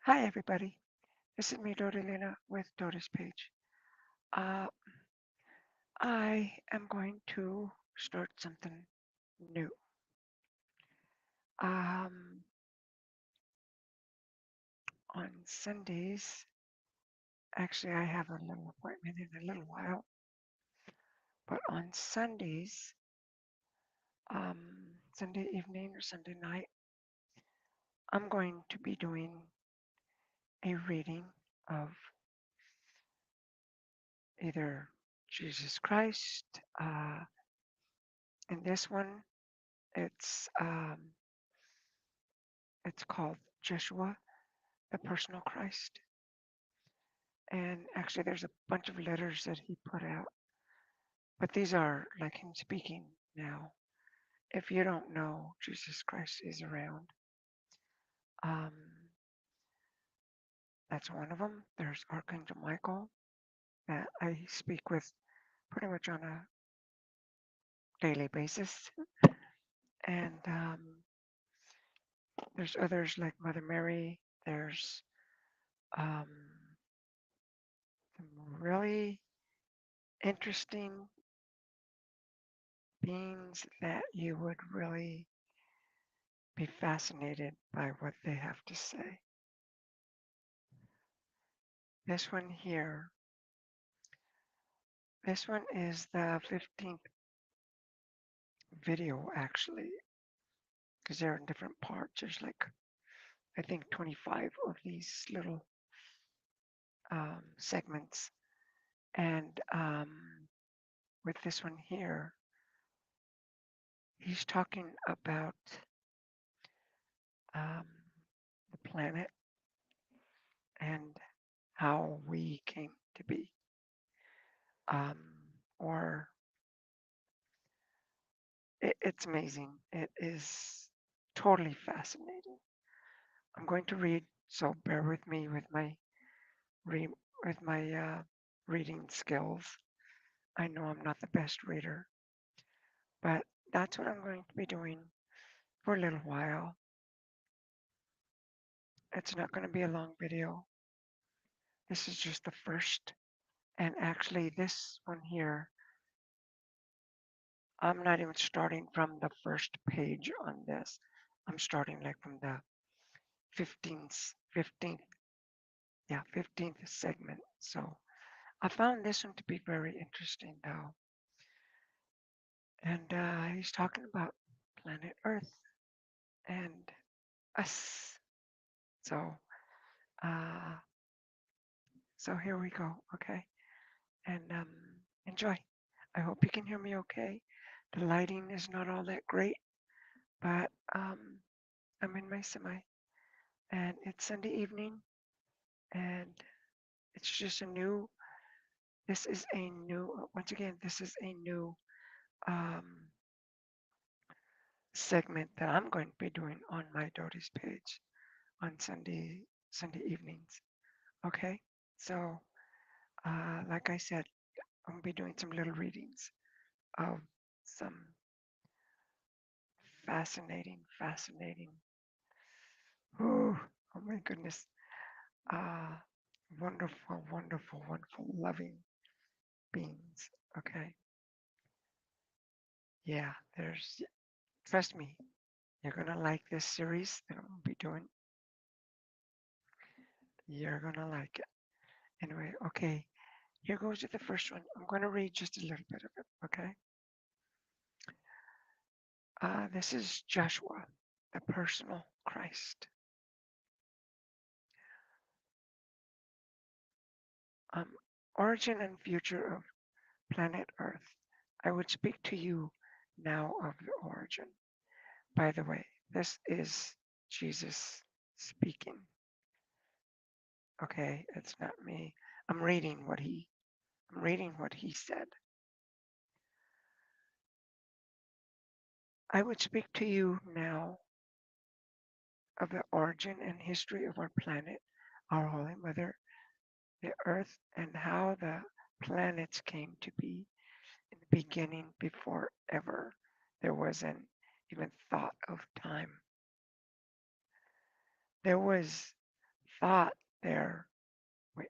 Hi, everybody. This is me, Dorilina, with Dora's Page. Uh, I am going to start something new. Um, on Sundays, actually, I have a little appointment in a little while, but on Sundays, Sunday evening or Sunday night, I'm going to be doing a reading of either Jesus Christ. In this one, it's um, it's called Jeshua, the personal Christ. And actually, there's a bunch of letters that he put out, but these are like him speaking now. If you don't know, Jesus Christ is around. Um, that's one of them. There's Archangel Michael that I speak with pretty much on a daily basis. And there's others like Mother Mary. There's um, some really interesting beings that you would really be fascinated by what they have to say. This one here, this one is the 15th video actually, because they're in different parts. There's like, I think 25 of these little segments. And with this one here, he's talking about um, the planet and how we came to be. Um, or it's amazing. It is totally fascinating. I'm going to read, so bear with me with my re- with my reading skills. I know I'm not the best reader, but that's what I'm going to be doing for a little while. It's not going to be a long video. This is just the first, and actually this one here, I'm not even starting from the first page on this. I'm starting like from the 15th, yeah, 15th segment. So I found this one to be very interesting though. And he's talking about planet Earth and us. So, uh, so here we go. Okay, and enjoy. I hope you can hear me okay. The lighting is not all that great, but I'm in my semi, and it's Sunday evening, and it's just a new. This is a new. Once again, this is a new um, segment that I'm going to be doing on my Doty's page on Sunday evenings. Okay, so like I said, I'm gonna be doing some little readings of some fascinating. Oh, oh my goodness, uh, wonderful, loving beings. Okay, yeah, there's. Trust me, you're gonna like this series that I'm gonna be doing. You're gonna like it. Anyway, okay, here goes to the first one. I'm gonna read just a little bit of it. Okay. This is Joshua, the personal Christ. Um, Origin and future of planet Earth. I would speak to you now of the origin. By the way, this is Jesus speaking. Okay, it's not me. I'm reading what he I'm reading what he said. I would speak to you now of the origin and history of our planet, our Holy Mother, the Earth, and how the planets came to be in the beginning before ever there was an even thought of time. There was thought there. Wait,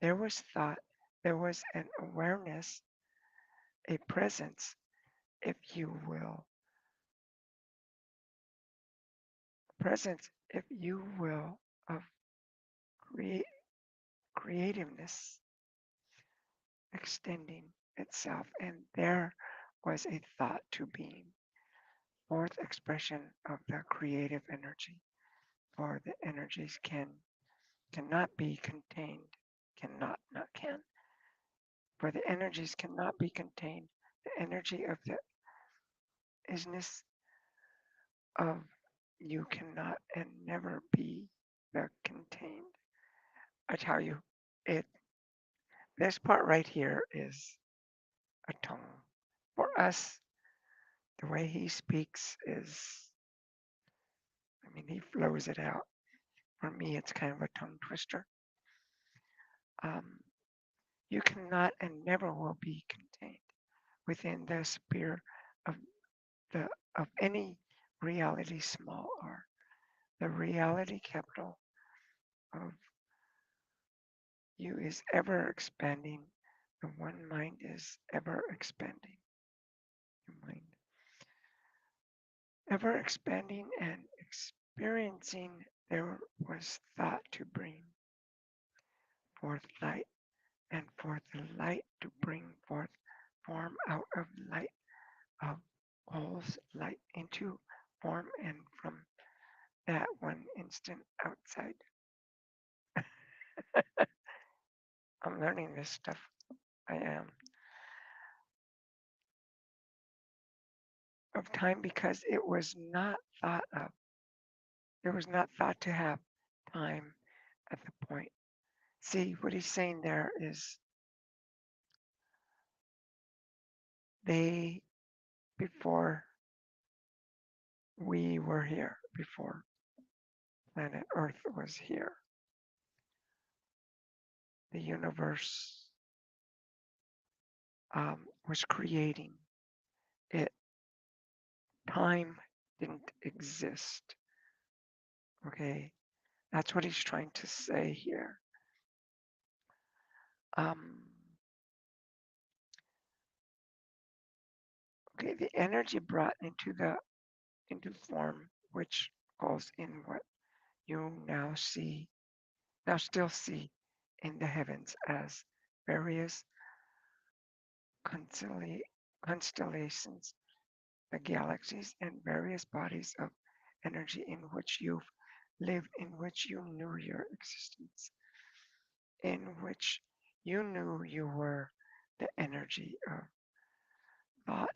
there was thought. There was an awareness, a presence, if you will, presence, if you will, of create, creativeness extending itself. And there was a thought to being, fourth expression of the creative energy. For the energies cannot be contained, cannot, not can. For the energies cannot be contained. The energy of the isness of you cannot and never be the contained. I tell you, it this part right here is a tone. For us, the way he speaks is, I mean, he flows it out. For me, it's kind of a tongue twister. Um, you cannot and never will be contained within the sphere of the of any reality, small r. The reality, capital, of you is ever expanding. The one mind is ever expanding. Your mind ever expanding and experiencing. There was thought to bring forth light, and for the light to bring forth form out of light, of pulls light into form, and from that one instant outside. I'm learning this stuff. I am. Of time, because it was not thought of. It was not thought to have time at the point. See, what he's saying there is they, before we were here, before planet Earth was here, the universe was creating it. Time didn't exist. Okay, that's what he's trying to say here. Okay, the energy brought into form, which calls in what you now see, now still see in the heavens as various constellations, the galaxies, and various bodies of energy in which you've lived, in which you knew your existence, in which you knew you were the energy of thought.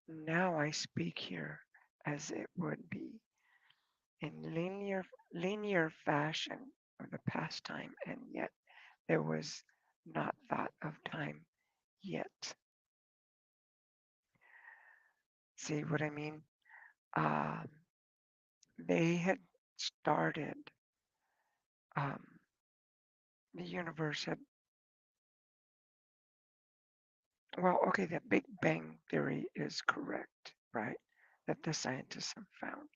Now I speak here as it would be in linear fashion of the past time, and yet there was not thought of time yet. See what I mean? They had started, um, the universe had, well, okay, the Big Bang theory is correct, right? That the scientists have found.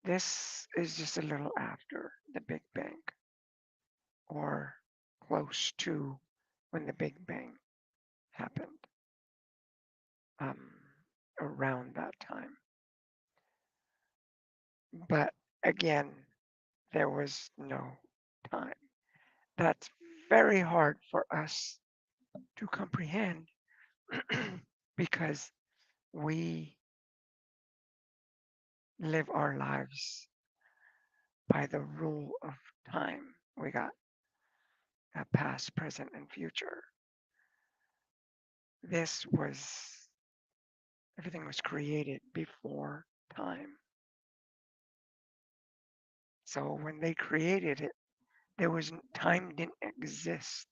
This is just a little after the Big Bang, or close to when the Big Bang happened, um, around that time. But again, there was no time. That's very hard for us to comprehend because we live our lives by the rule of time. We got a past, present, and future. This was, everything was created before time. So when they created it, there was time didn't exist.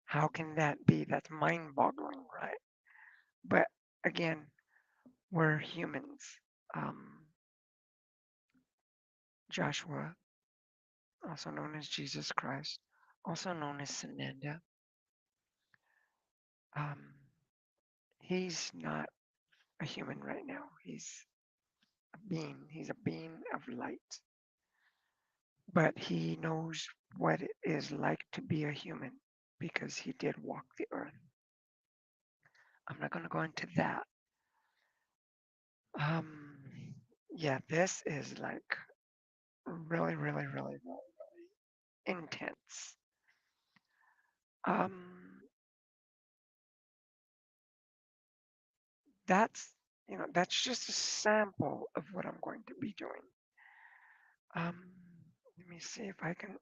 How can that be? That's mind-boggling, right? But again, we're humans. Joshua, also known as Jesus Christ, also known as Sananda, he's not a human right now. He's being. He's a being of light, but he knows what it is like to be a human because he did walk the earth. I'm not going to go into that. Um, yeah, this is like really, really, really, really intense. Um, that's that's just a sample of what I'm going to be doing. Um, Let me see if I can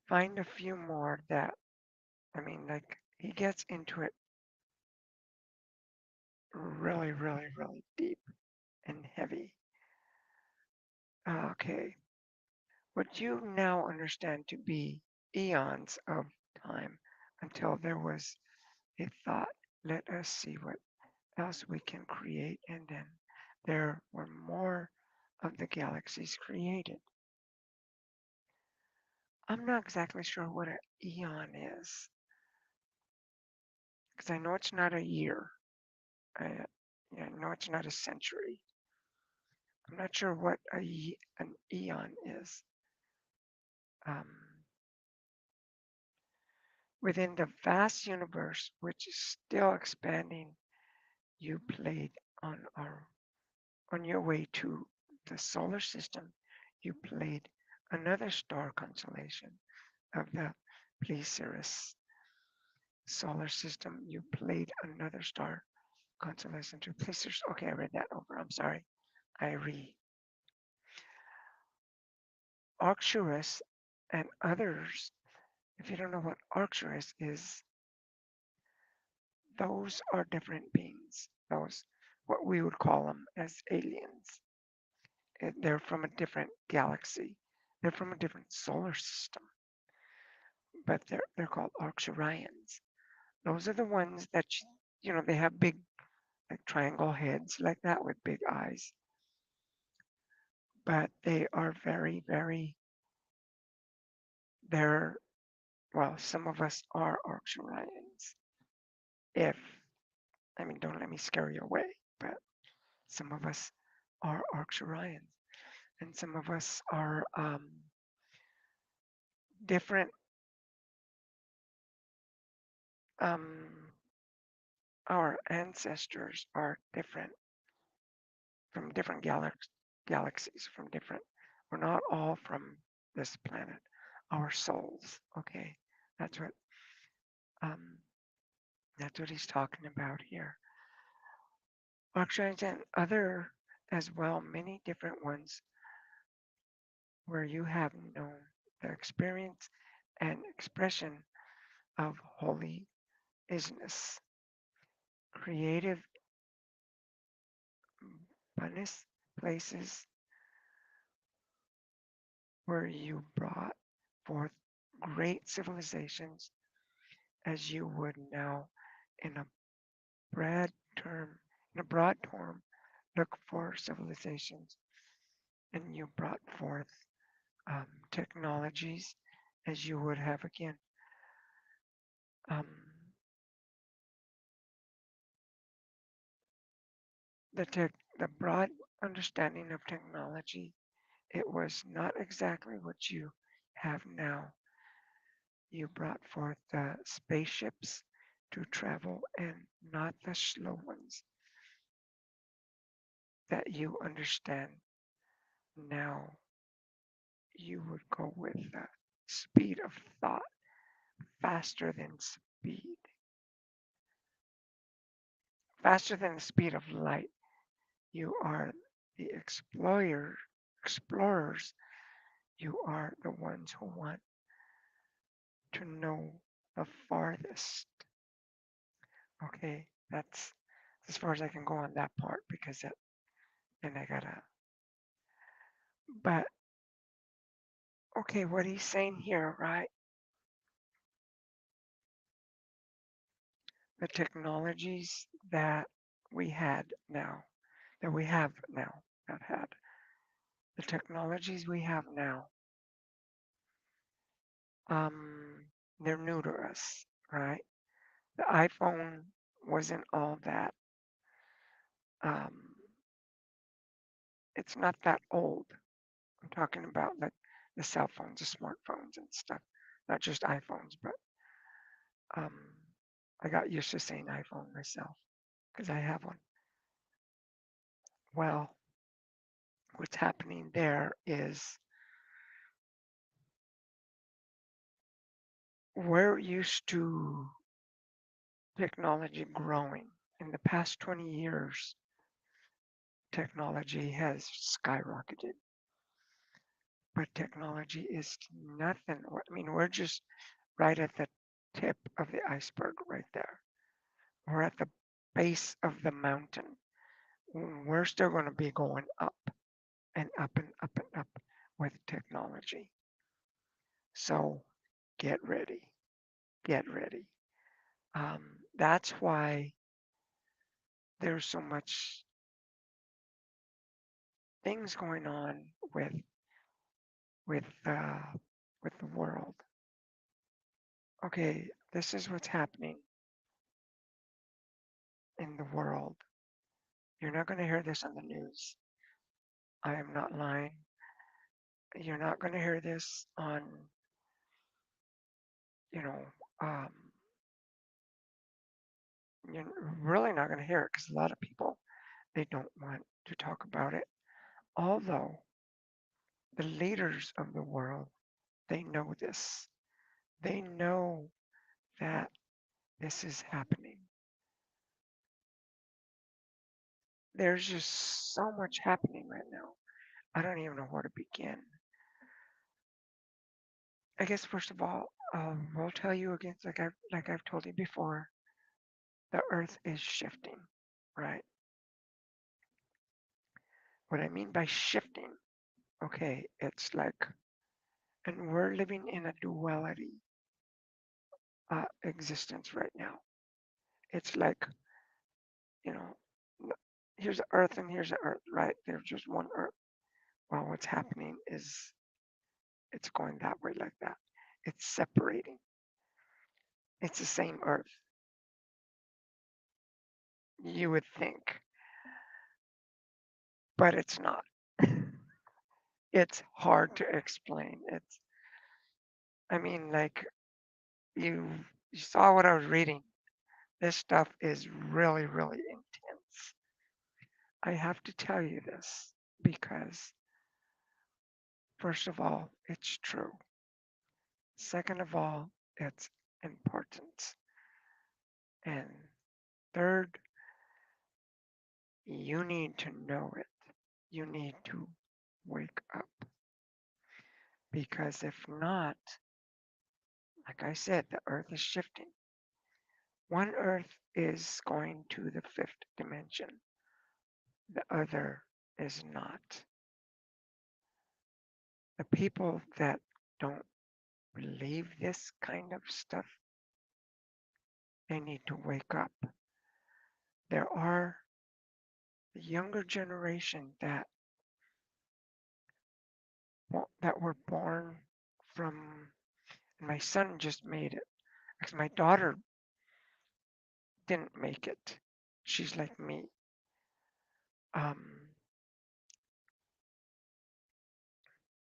find a few more that like he gets into it really, really, really deep and heavy. Okay, what you now understand to be eons of time until there was a thought. Let us see what else we can create, and then there were more of the galaxies created. I'm not exactly sure what an eon is, because I know it's not a year. I, yeah, I know it's not a century. I'm not sure what an eon is. Um, Within the vast universe, which is still expanding, you played on our on your way to the solar system. You played another star constellation of the Pleiades solar system. You played another star constellation to Pleiades. Okay, I read that over. I'm sorry. I read Arcturus and others. If you don't know what Arcturus is, those are different beings. Those, what we would call them as aliens. They're from a different galaxy. They're from a different solar system, but they're called Arcturians. Those are the ones that they have big like triangle heads like that with big eyes, but they are very, very. They're well, some of us are Arcturians. If don't let me scare you away, but some of us are Arcturians, and some of us are different. Um, our ancestors are different from different galaxies, from different. We're not all from this planet. Our souls, okay, that's what um, that's what he's talking about here. Arcturians and other as well, many different ones where you have known the experience and expression of holy isness, creative bonus places where you brought forth great civilizations as you would now in a broad term in a broad term look for civilizations, and you brought forth technologies as you would have again. Um, the broad understanding of technology, it was not exactly what you have now. You brought forth the spaceships to travel and not the slow ones that you understand now. You would go with the speed of thought, faster than speed, faster than the speed of light. You are the explorers. You are the ones who want to know the farthest. Okay, that's as far as I can go on that part because then I gotta. But okay, what he's saying here, right? The technologies that we had now, that we have now, not had, the technologies we have now, um, they're new to us, right? The iPhone wasn't all that Um, it's not that old. I'm talking about like the cell phones, the smartphones and stuff, not just iPhones, but um, I got used to saying iPhone myself because I have one. Well, what's happening there is we're used to technology growing. In the past 20 years, technology has skyrocketed, but technology is nothing. I mean, we're just right at the tip of the iceberg right there. We're at the base of the mountain. We're still going to be going up and up and up and up with technology. So get ready, get ready. That's why there's so much things going on with uh, with the world. Okay, this is what's happening in the world. You're not going to hear this on the news. I am not lying. You're not going to hear this on, you know, um, you're really not going to hear it because a lot of people they don't want to talk about it. Although the leaders of the world they know this. They know that this is happening. There's just so much happening right now. I don't even know where to begin. I guess first of all, we'll tell you again, like I've told you before, the Earth is shifting, right? What I mean by shifting, okay, it's like, and we're living in a duality existence right now. It's like, you know, here's the Earth and here's the Earth, right? There's just one Earth. Well, what's happening is it's going that way like that. It's separating. It's the same Earth. You would think, but it's not. It's hard to explain. I mean, like you, you saw what I was reading. This stuff is really, really intense. I have to tell you this because, first of all, it's true. Second of all, it's important. And third, you need to know it. You need to wake up because if not, like I said, the earth is shifting. One earth is going to the fifth dimension, the other is not. The people that don't believe this kind of stuff, they need to wake up. There are the younger generation that were born from, and my son just made it because my daughter didn't make it. She's like me. Um,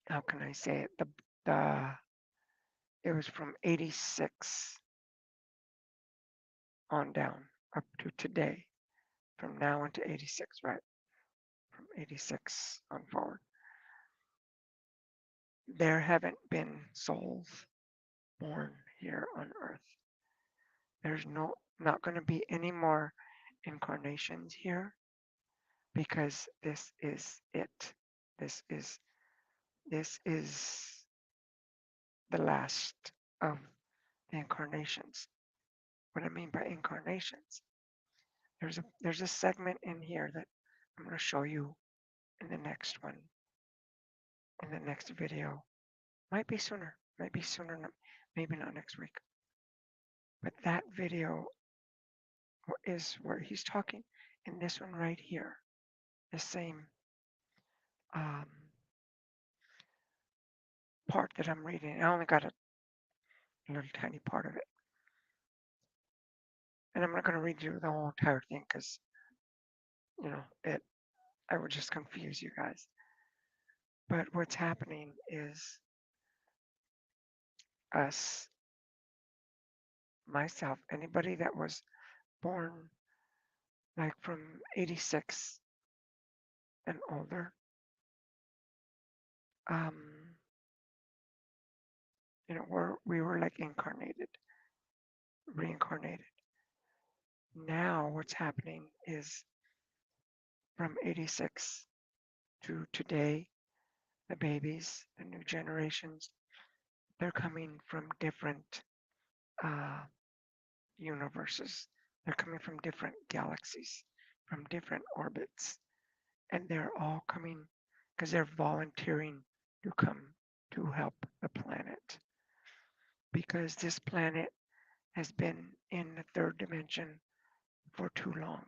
how can I say it? The it was from 86 on down up to today. From now into 86, right? From 86 on forward. There haven't been souls born here on earth. There's not going to be any more incarnations here because this is it. This is this is the last of the incarnations. What I mean by incarnations, there's a segment in here that I'm going to show you in the next one, in the next video. Might be sooner, maybe not next week. But that video is where he's talking, and this one right here, the same um, part that I'm reading. I only got a little tiny part of it, and I'm not going to read you the whole entire thing because it I would just confuse you guys. But what's happening is us, myself, anybody that was born like from 86 and older, um, we were like reincarnated. Now what's happening is from 86 to today, the babies, the new generations, they're coming from different uh, universes. They're coming from different galaxies, from different orbits, and they're all coming because they're volunteering to come to help the planet. Because this planet has been in the third dimension for too long.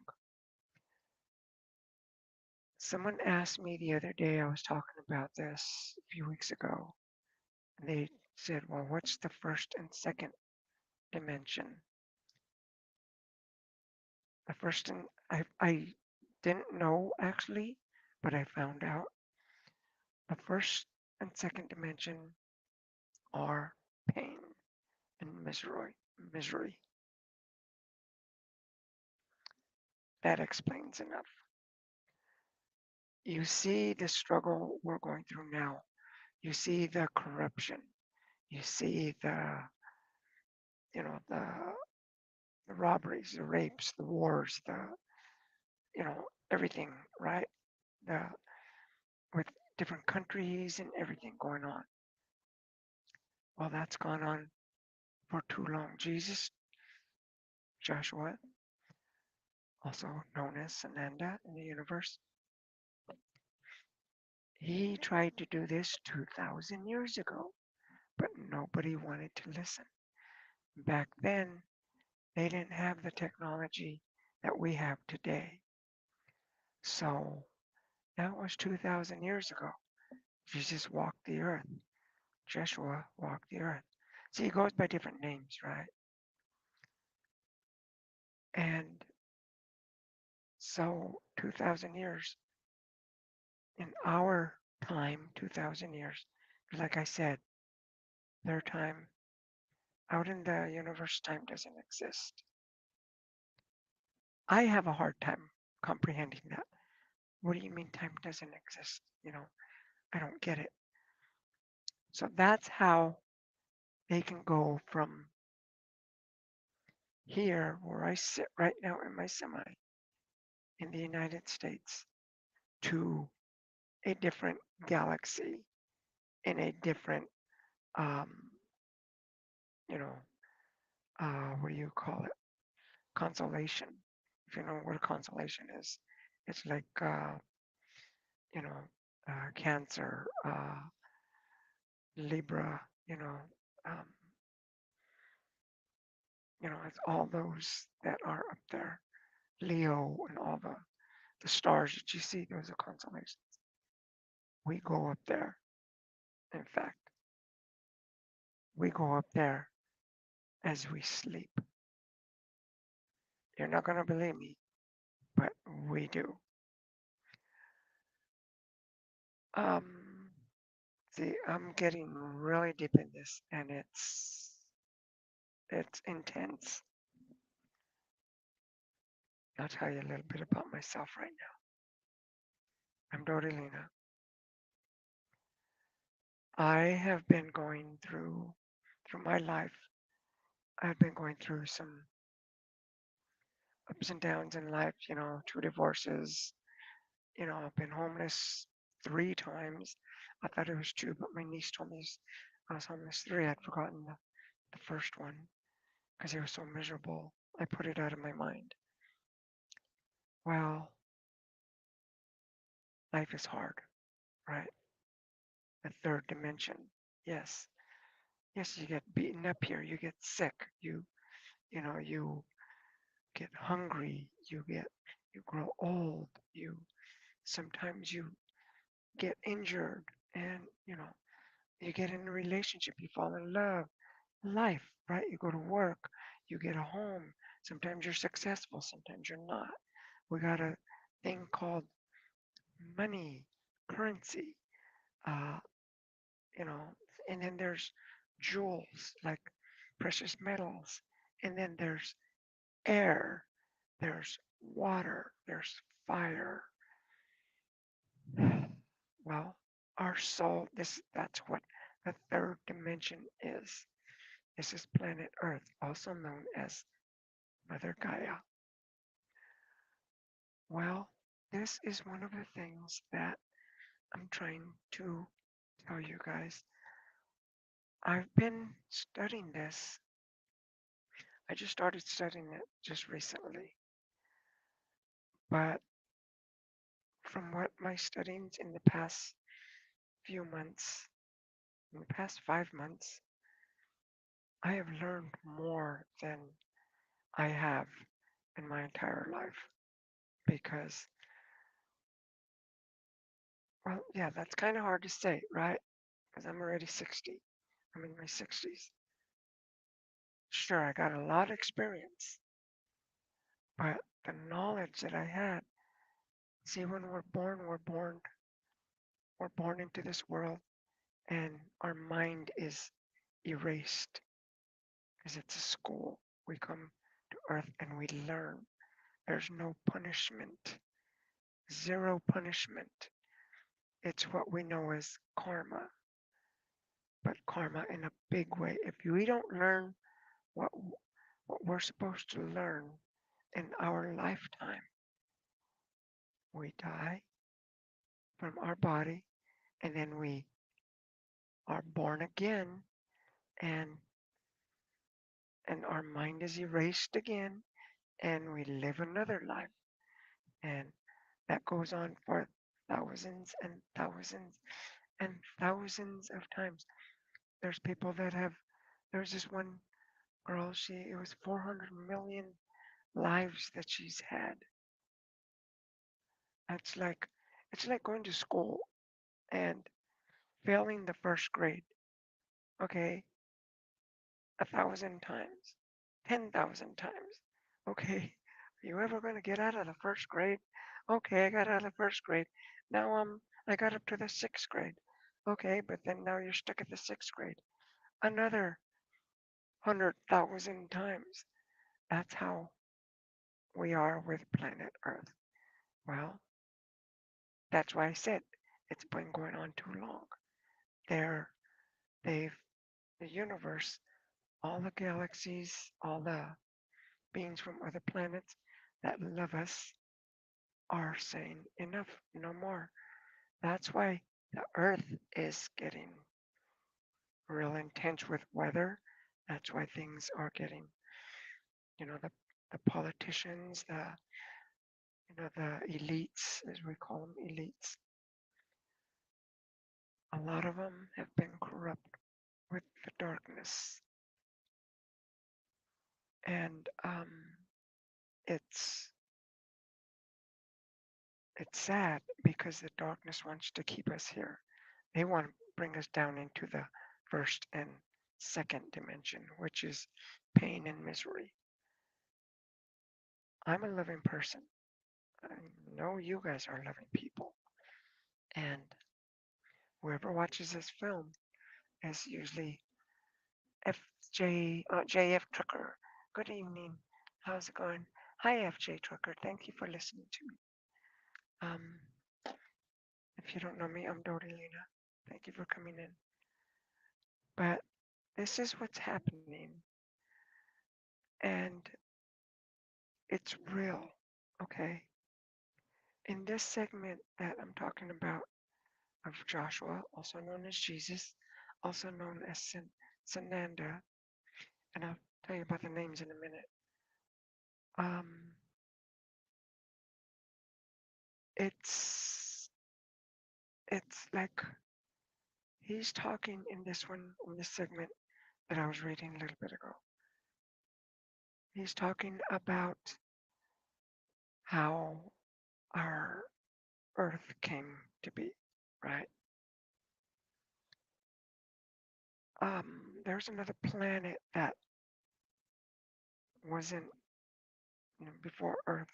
Someone asked me the other day, I was talking about this a few weeks ago, and they said, well, what's the first and second dimension? The first and I didn't know actually, but I found out the first and second dimension are pain and misery. That explains enough. You see the struggle we're going through now. You see the corruption. You see you know, the, the robberies, the rapes, the wars, everything, right? The, with different countries and everything going on. Well, that's gone on for too long. Jesus, Joshua, also known as Sananda in the universe, he tried to do this 2,000 years ago, but nobody wanted to listen. Back then, they didn't have the technology that we have today. So that was 2,000 years ago. Jesus walked the earth. Jeshua walked the earth. See, he goes by different names, right? And so 2,000 years in our time, 2,000 years, like I said, their time out in the universe, time doesn't exist. I have a hard time comprehending that. What do you mean time doesn't exist? I don't get it. So that's how they can go from here, where I sit right now in my semi in the United States, to a different galaxy in a different, um, you know, what do you call it? Consolation. If you know what a consolation is, it's like, you know, Cancer, Libra, um, it's all those that are up there. Leo and all the stars that you see, those are constellations. We go up there. In fact, we go up there as we sleep. You're not going to believe me, but we do. Um, see, I'm getting really deep in this, and it's intense. I'll tell you a little bit about myself right now. I'm Dorilina. I have been going through my life. I've been going through some ups and downs in life. Two divorces. I've been homeless 3 times. I thought it was two, but my niece told me I was homeless 3. I'd forgotten the first one because it was so miserable. I put it out of my mind. Well, life is hard, right? The third dimension. Yes. Yes, you get beaten up here. You get sick. You get hungry. You grow old. Sometimes you get injured, and you get in a relationship. You fall in love. Life, right? You go to work. You get a home. Sometimes you're successful. Sometimes you're not. We gotta thing called money, currency, uh, you know, and then there's jewels like precious metals, and then there's air, there's water, there's fire. Well, our soul, that's what the third dimension is. This is planet Earth, also known as Mother Gaia. Well, this is one of the things that I'm trying to tell you guys. I've been studying this. I just started studying it just recently. But from what my studies in the past few months, in the past 5 months, I have learned more than I have in my entire life. Because, well, yeah, that's kind of hard to say, right? Because I'm already 60. I'm in my 60s. Sure, I got a lot of experience, but the knowledge that I had, see, when we're born into this world, and our mind is erased because it's a school. We come to earth and we learn. There's no punishment, zero punishment. It's what we know as karma, but karma in a big way. If we don't learn what what we're supposed to learn in our lifetime, we die from our body, and then we are born again, and our mind is erased again, and we live another life, and that goes on for thousands and thousands and thousands of times. There's people that have. There's this one girl. It was 400 million lives that she's had. It's like it's like going to school and failing the first grade. Okay, 1,000 times, 10,000 times. Okay, are you ever going to get out of the first grade? Okay, I got out of the first grade. Now I got up to the sixth grade. Okay, but then now you're stuck at the sixth grade. Another 100,000 times. That's how we are with planet Earth. Well, that's why I said it's been going on too long. They're, they've, the universe, all the galaxies, all the beings from other planets that love us are saying enough, no more. That's why the Earth is getting real intense with weather. That's why things are getting, the politicians, the elites, as we call them, elites. A lot of them have been corrupt with the darkness, and it's it's sad because the darkness wants to keep us here. They want to bring us down into the first and second dimension, which is pain and misery. I'm a loving person. I know you guys are loving people. And whoever watches this film is usually JF Trucker. Good evening. How's it going? Hi, FJ Trucker. Thank you for listening to me. Um, if you don't know me, I'm Dodelina. Thank you for coming in. But this is what's happening, and it's real, okay? In this segment that I'm talking about of Joshua, also known as Jesus, also known as Sananda, and I'll tell you about the names in a minute. Um, it's it's like he's talking in this segment that I was reading a little bit ago. He's talking about how our Earth came to be, right? There's another planet that wasn't before Earth.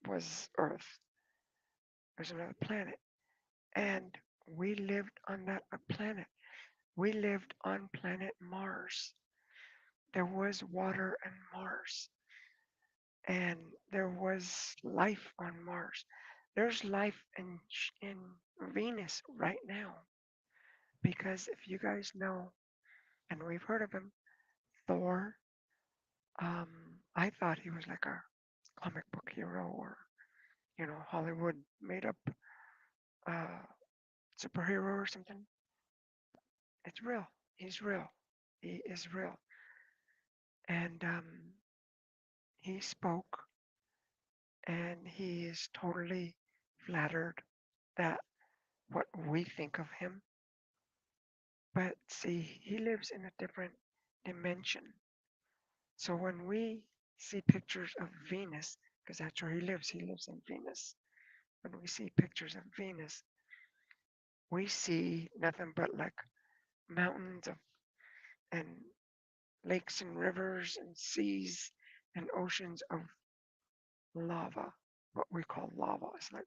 was Earth. There's another planet. And we lived on that planet. We lived on planet Mars. There was water on Mars. And there was life on Mars. There's life in Venus right now. Because if you guys know, and we've heard of him, Thor, I thought he was like a comic book hero or, Hollywood made up uh, superhero or something. It's real. He's real. He is real. And he spoke and he is totally flattered that what we think of him. But see, he lives in a different dimension. So when we see pictures of Venus, because that's where he lives in Venus. When we see pictures of Venus, we see nothing but like mountains of and lakes and rivers and seas and oceans of lava, what we call lava. It's like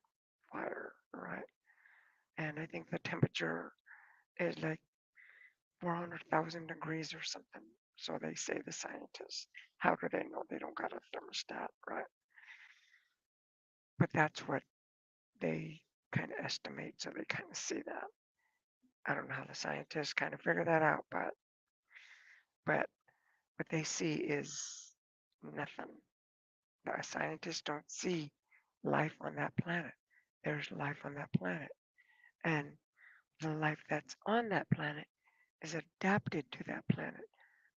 fire, right? And I think the temperature is like 400,000 degrees or something. So they say the scientists. How do they know? They don't got a thermostat, right? But that's what they kind of estimate. So they kind of see that. I don't know how the scientists kind of figure that out, but what they see is nothing. The scientists don't see life on that planet. There's life on that planet. And the life that's on that planet is adapted to that planet.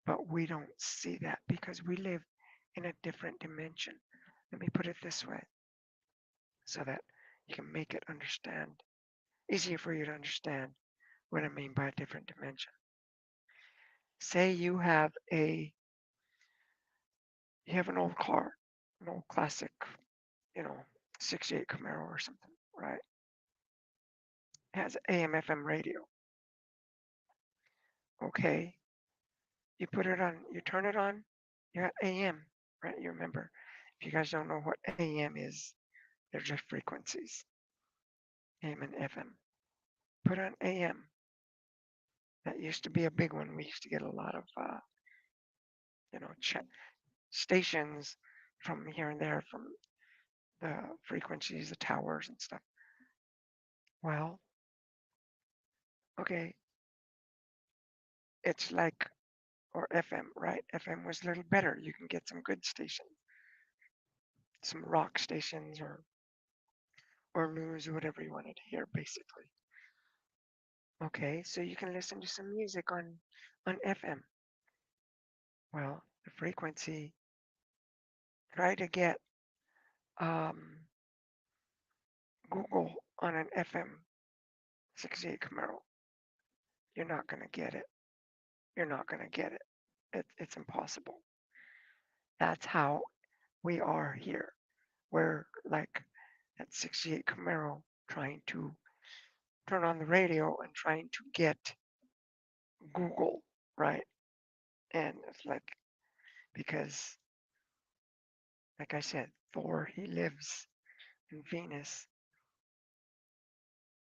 But we don't see that because we live in a different dimension. Let me put it this way so that you can make it understand, easier for you to understand what I mean by a different dimension. Say you have an old car, an old classic, you know, 68 Camaro or something, right? It has AM FM radio. Okay, you put it on, you turn it on, you got AM, right? You remember, if you guys don't know what AM is, they're just frequencies, AM and FM. Put on AM. That used to be a big one. We used to get a lot of, you know, stations from here and there, from the frequencies, the towers and stuff. Well, okay, it's like, or FM, right? FM was a little better. You can get some good stations, some rock stations or news or whatever you wanted to hear, basically. Okay, so you can listen to some music on FM. Well, the frequency, try to get um, Google on an FM 68 Camaro. You're not going to get it. You're not going to get it. It's impossible. That's how we are here. We're like at 68 Camaro trying to turn on the radio and trying to get Google, right? And it's like, because, like I said, Thor, he lives in Venus.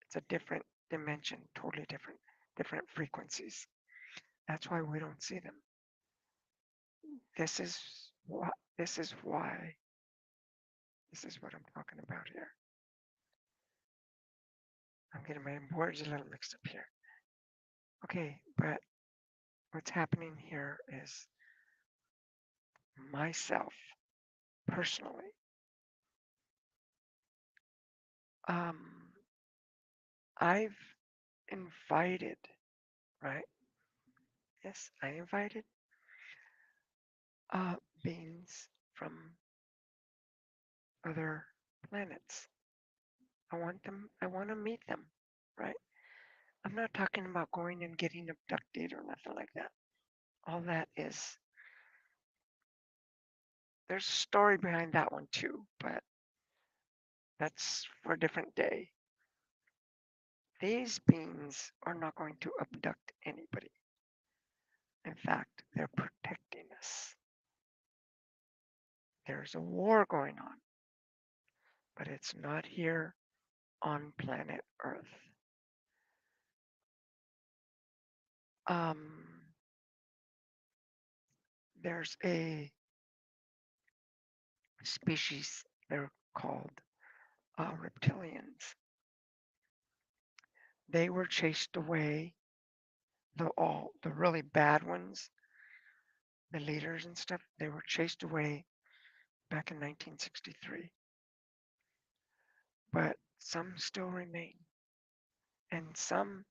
It's a different dimension, totally different frequencies. That's why we don't see them. This is what, this is why, this is what I'm talking about here. I'm getting my words a little mixed up here. Okay, but what's happening here is myself personally. Um, I've invited, right? Yes, I invited beings from other planets. I want to meet them, right? I'm not talking about going and getting abducted or nothing like that. All that is, there's a story behind that one too, but that's for a different day. These beings are not going to abduct anybody. In fact, they're protecting us. There's a war going on. but it's not here on planet Earth. Um, there's a species, they're called reptilians. They were chased away, the really bad ones, the leaders and stuff, they were chased away back in 1963. But some still remain, and some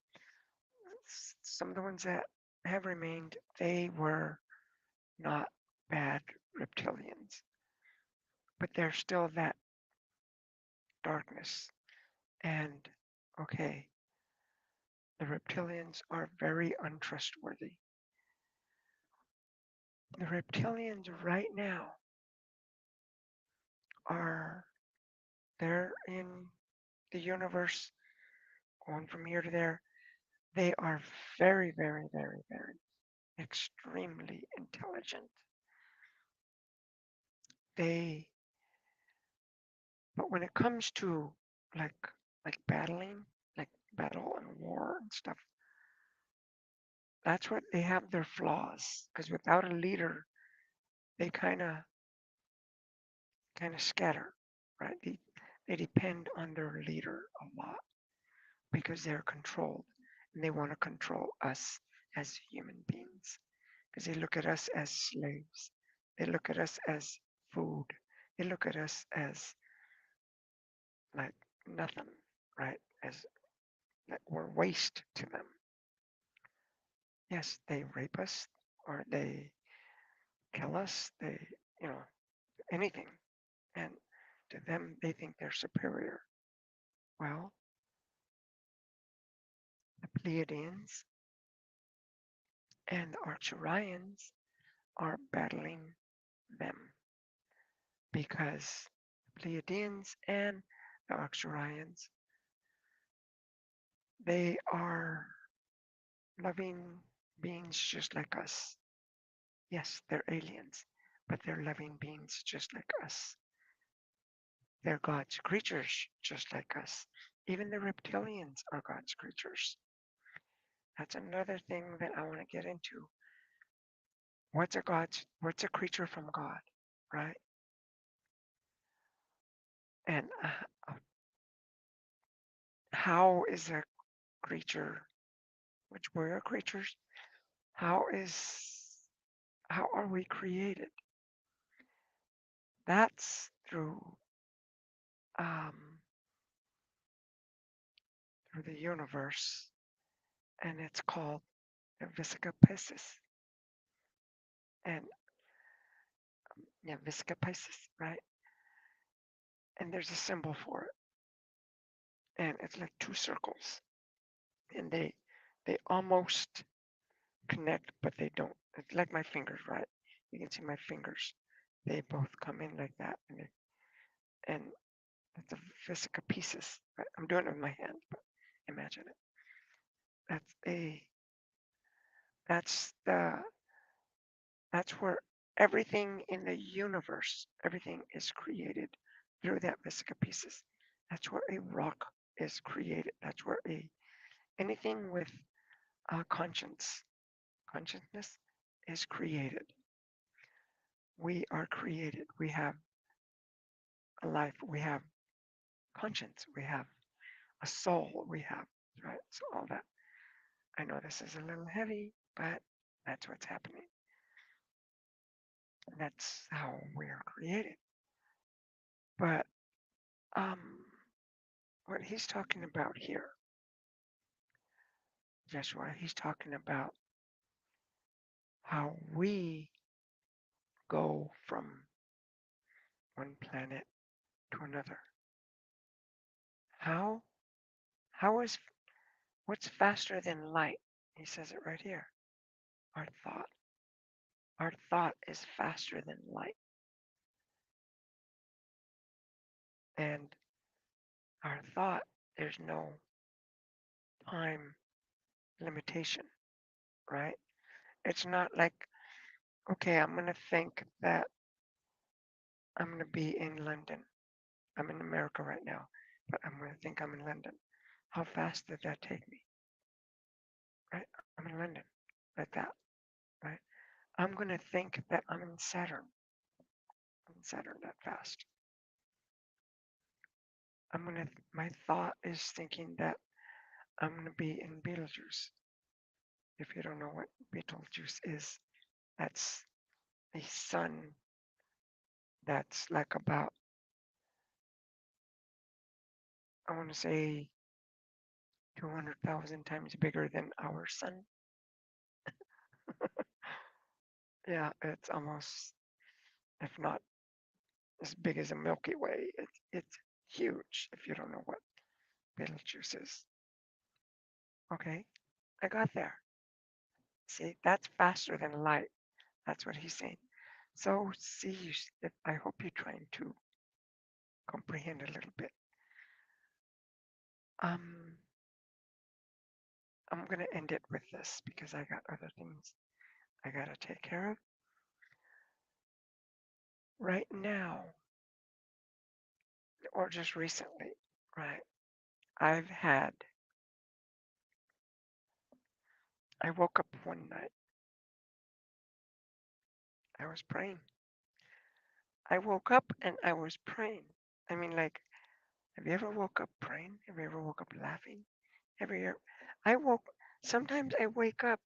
of the ones that have remained, they were not bad reptilians, but there's still that darkness. And okay, the reptilians are very untrustworthy. The reptilians right now are they're in the universe, going from here to there. They are very, very, very, very extremely intelligent. They, but when it comes to like battling, like battle and war and stuff, that's what they have their flaws. Because without a leader, they kind of scatter, right? They depend on their leader a lot because they're controlled and they want to control us as human beings because they look at us as slaves. They look at us as food. They look at us as like nothing, right? As like we're waste to them. Yes, they rape us or they kill us. They, you know, anything. And to them, they think they're superior. Well, the Pleiadians and the Arcturians are battling them because the Pleiadians and the Arcturians, they are loving beings just like us. Yes, they're aliens, but they're loving beings just like us. They're God's creatures just like us. Even the reptilians are God's creatures. That's another thing that I want to get into. What's a creature from God, right? And how is a creature, which we are creatures, how is how are we created? That's um, through the universe, and it's called the Piscis. And yeah, Piscis, right? And there's a symbol for it, and it's like two circles, and they almost connect, but they don't. It's like my fingers, right? You can see my fingers. They both come in like that, and it's a Vesica Piscis. Right? I'm doing it with my hand, but imagine it. That's a that's the that's where everything in the universe, everything is created through that Vesica Piscis. That's where a rock is created. That's where anything with consciousness is created. We are created. We have a life. We have conscience. We have a soul. We have, right? So all that. I know this is a little heavy, but that's what's happening. That's how we are created. But what he's talking about here, Jeshua, he's talking about how we go from one planet to another. How? How is what's faster than light? He says it right here. Our thought. Our thought is faster than light. And our thought, there's no time limitation, right? It's not like, okay, I'm going to think that I'm going to be in London. I'm in America right now, but I'm going to think I'm in London. How fast did that take me? Right? I'm in London, like that. Right? I'm going to think that I'm in Saturn. I'm in Saturn that fast. My thought is thinking that I'm going to be in Beetlejuice. If you don't know what Beetlejuice is, that's a sun that's like about, I want to say, 200,000 times bigger than our sun. Yeah, it's almost, if not as big as a Milky Way. It's huge if you don't know what Beetlejuice is. Okay, I got there. See, that's faster than light. That's what he's saying. So, see, if I hope you're trying to comprehend a little bit. Um, I'm gonna end it with this because I got other things I gotta take care of right now, or just recently. Right, I've had. I woke up one night. I was praying. I woke up and I was praying. I mean, like, have you ever woke up praying? Have you ever woke up laughing? Have you ever? I woke. Sometimes I wake up,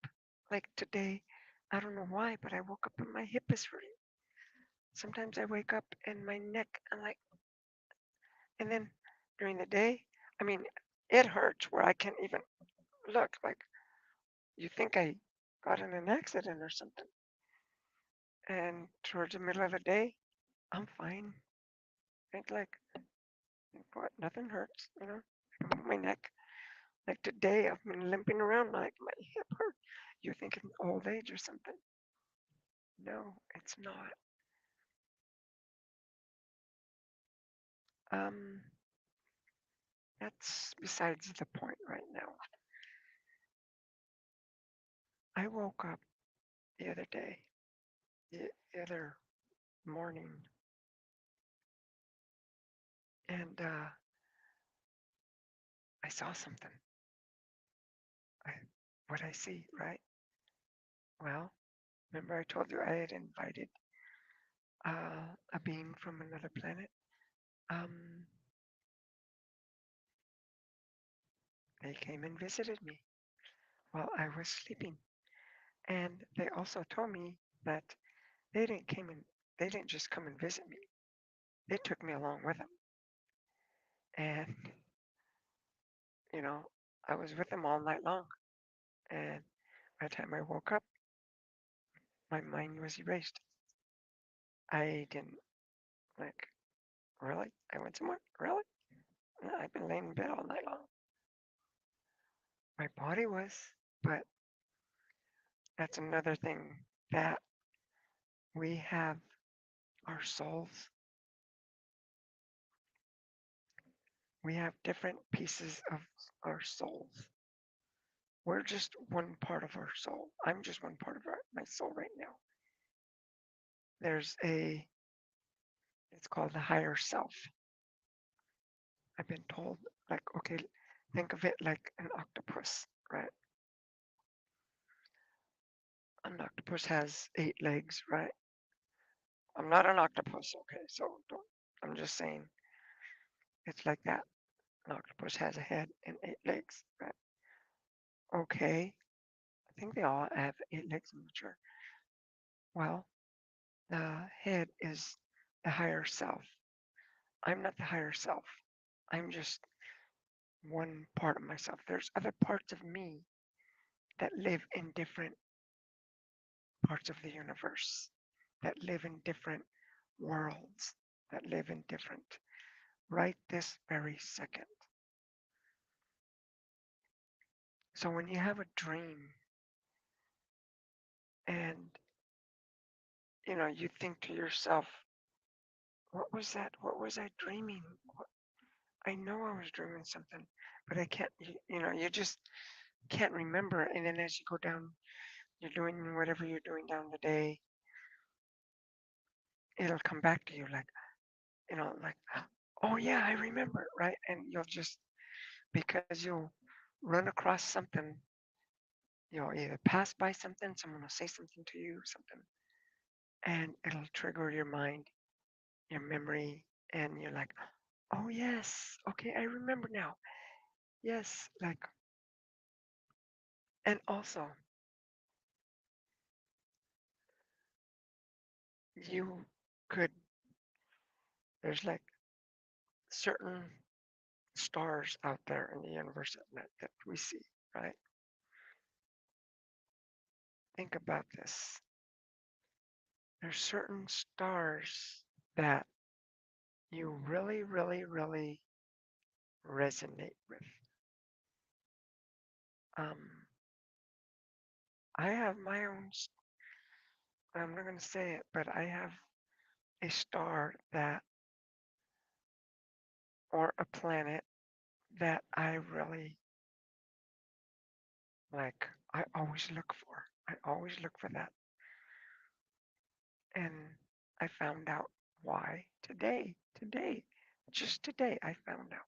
like today. I don't know why, but I woke up and my hip is hurting. Sometimes I wake up and my neck, and like, and then during the day, I mean, it hurts where I can't even look. Like, you think I got in an accident or something. And towards the middle of the day, I'm fine. It's like, what? Nothing hurts, you know? I can move my neck. Like today, I've been limping around like my hip hurt. You're thinking old age or something. No, it's not. Um, that's besides the point right now. I woke up the other day, the other morning, and I saw something. I, what I see, right? Well, remember I told you I had invited a being from another planet? Um, they came and visited me while I was sleeping, and they also told me that they didn't came and they didn't just come and visit me. They took me along with them, and you know, I was with them all night long. And by the time I woke up, my mind was erased. I didn't like really. I went somewhere really. No, I've been laying in bed all night long. My body was, but that's another thing that we have our souls. We have different pieces of our souls. We're just one part of our soul. I'm just one part of my soul right now. There's it's called the higher self. I've been told, like, okay, think of it like an octopus, right? An octopus has 8 legs, right? I'm not an octopus, okay? So don't, I'm just saying it's like that. An octopus has a head and 8 legs, right? Okay, I think they all have 8 legs, I'm not sure. Well, the head is the higher self. I'm not the higher self. I'm just one part of myself. There's other parts of me that live in different parts of the universe, that live in different worlds, that live in different, right this very second. So when you have a dream and you think to yourself, what was that? What was I dreaming? I know I was dreaming something, but I can't, you just can't remember. And then as you go down, you're doing whatever you're doing down the day, it'll come back to you like, like, oh yeah, I remember, right? And you'll just, because you'll run across something, you'll either pass by something, someone will say something to you, something, and it'll trigger your mind, your memory, and you're like, oh yes, okay, I remember now. Yes, like, and also you could, there's like certain stars out there in the universe that we see, right? Think about this. There's certain stars that you really, really, really resonate with. Um, I have my own, I'm not going to say it, but I have a star that, or a planet that I really like. I always look for. I always look for that. And I found out why just today, I found out.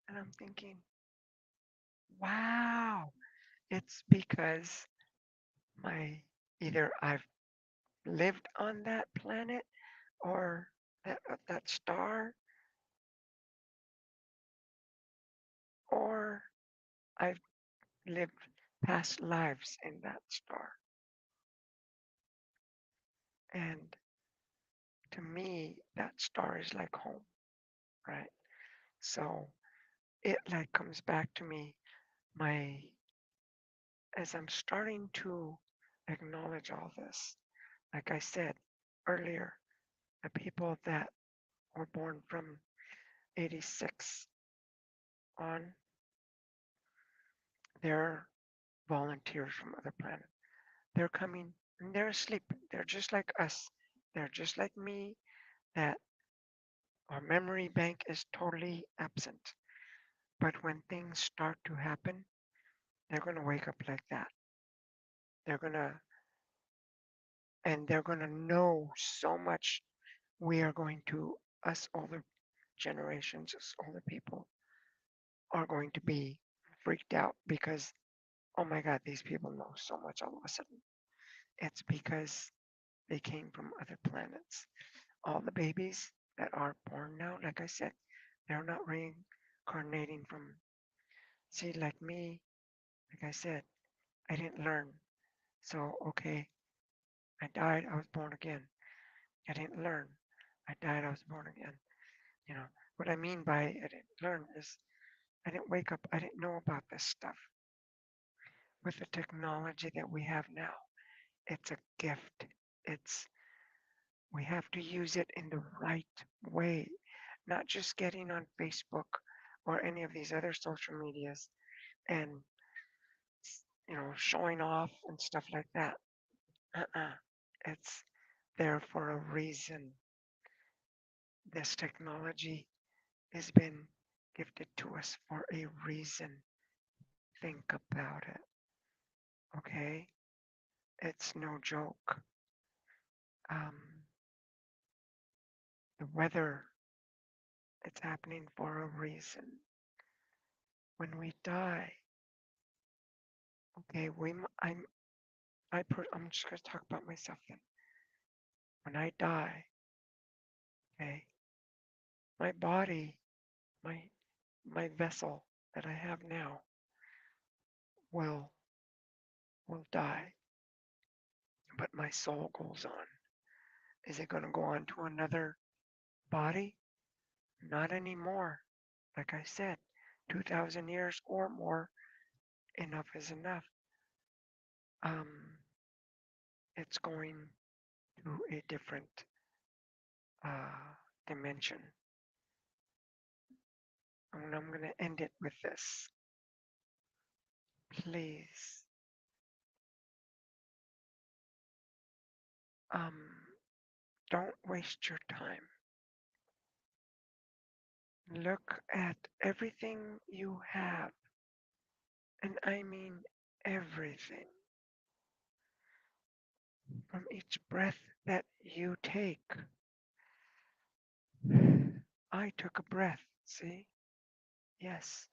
And I'm thinking, wow, it's because my, either I've lived on that planet or that star, or I've lived past lives in that star. And to me, that star is like home, right? So it like comes back to me, my, as I'm starting to acknowledge all this, like I said earlier, the people that were born from 86 on, they're volunteers from other planets. They're coming and they're asleep. They're just like us. They're just like me, that our memory bank is totally absent. But when things start to happen, they're going to wake up like that. They're going to, and they're going to know so much. We are going to, us older generations, us older people, are going to be freaked out because, oh my God, these people know so much all of a sudden. It's because they came from other planets. All the babies that are born now, like I said, they're not reincarnating from, see, like me, like I said, I didn't learn. So, okay, I died, I was born again. I didn't learn. I died, I was born again. You know, what I mean by I didn't learn is I didn't wake up, I didn't know about this stuff. With the technology that we have now, it's a gift. It's, we have to use it in the right way, not just getting on Facebook or any of these other social medias and, showing off and stuff like that. Uh-uh. It's there for a reason. This technology has been gifted to us for a reason. Think about it, okay? It's no joke. Um, the weather, it's happening for a reason. When we die, okay, I'm just gonna talk about myself then. When I die, okay, my body, my my vessel that I have now will will die, but my soul goes on. Is it gonna go on to another body? Not anymore. Like I said, 2,000 years or more, enough is enough. Um, it's going to a different dimension. And I'm going to end it with this. Please, um, don't waste your time. Look at everything you have, and I mean everything. From each breath that you take I took a breath. See? Yes.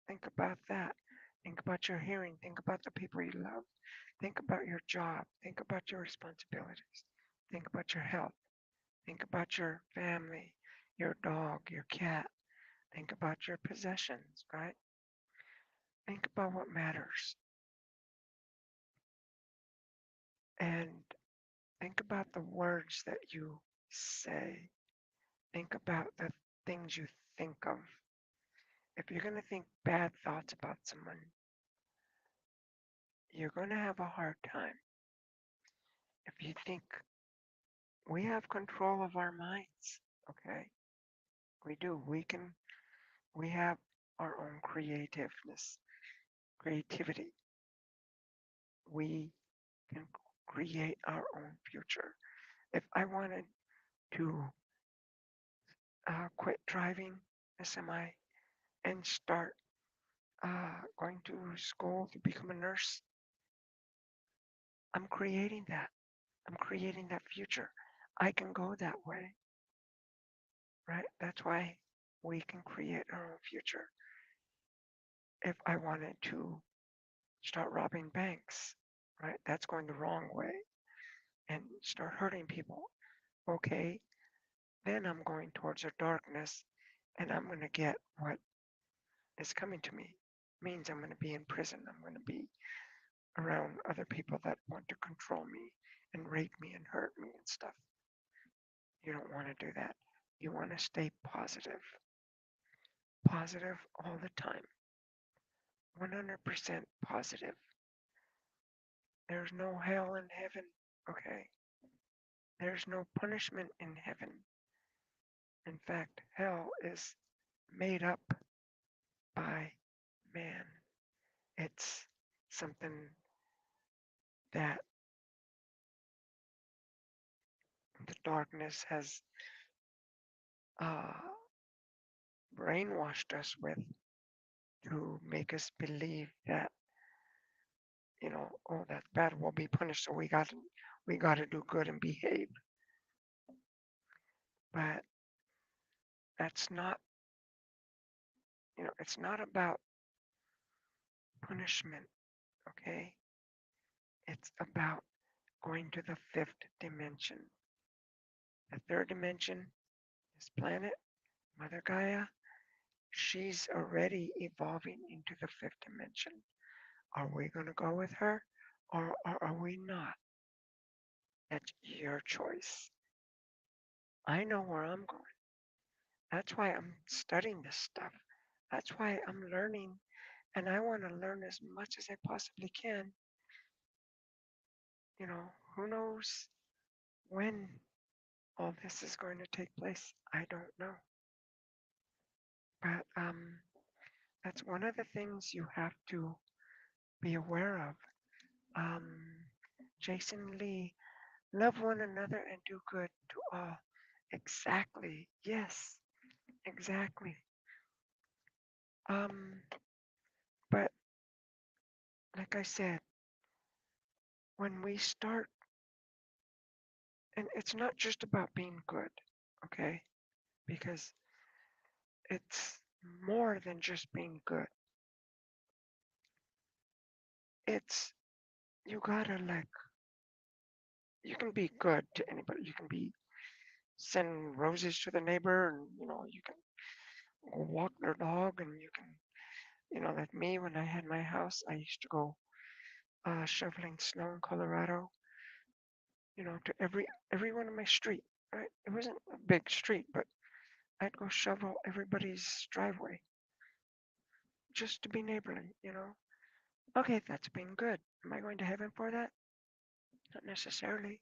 Think about that. Think about your hearing. Think about the people you love. Think about your job. Think about your responsibilities. Think about your health. Think about your family, your dog, your cat. Think about your possessions, right? Think about what matters. And think about the words that you say. Think about the things you think of. If you're going to think bad thoughts about someone, you're going to have a hard time. If you think we have control of our minds, okay? We do. We have our own creativity. We can create our own future. If I wanted to quit driving a semi and start going to school to become a nurse, I'm creating that. I'm creating that future. I can go that way, right? That's why we can create our own future. If I wanted to start robbing banks, right? That's going the wrong way and start hurting people. Okay, then I'm going towards the darkness and I'm going to get what is coming to me. Means I'm going to be in prison. I'm going to be around other people that want to control me and rape me and hurt me and stuff. You don't want to do that. You want to stay positive. Positive all the time. 100% positive. There's no hell in heaven, okay? There's no punishment in heaven. In fact, hell is made up by man. It's something that the darkness has uh, brainwashed us with to make us believe that, oh, that's bad, we'll be punished, so we got to do good and behave. But that's not, it's not about punishment, okay? It's about going to the fifth dimension. The third dimension, this planet, Mother Gaia, she's already evolving into the fifth dimension. Are we going to go with her or are we not? That's your choice. I know where I'm going. That's why I'm studying this stuff. That's why I'm learning, and I want to learn as much as I possibly can. Who knows when all this is going to take place? I don't know. But that's one of the things you have to be aware of. Um, Jason Lee, love one another and do good to all. Exactly. Yes, exactly. Um, but like I said, when we start, and it's not just about being good, okay? Because it's more than just being good. It's, you gotta like, you can be good to anybody. You can be send roses to the neighbor, and you can go walk their dog, and you can, like me when I had my house, I used to go shoveling snow in Colorado, to everyone on my street. Right? It wasn't a big street, but I'd go shovel everybody's driveway just to be neighborly. Okay, that's been good. Am I going to heaven for that? Not necessarily,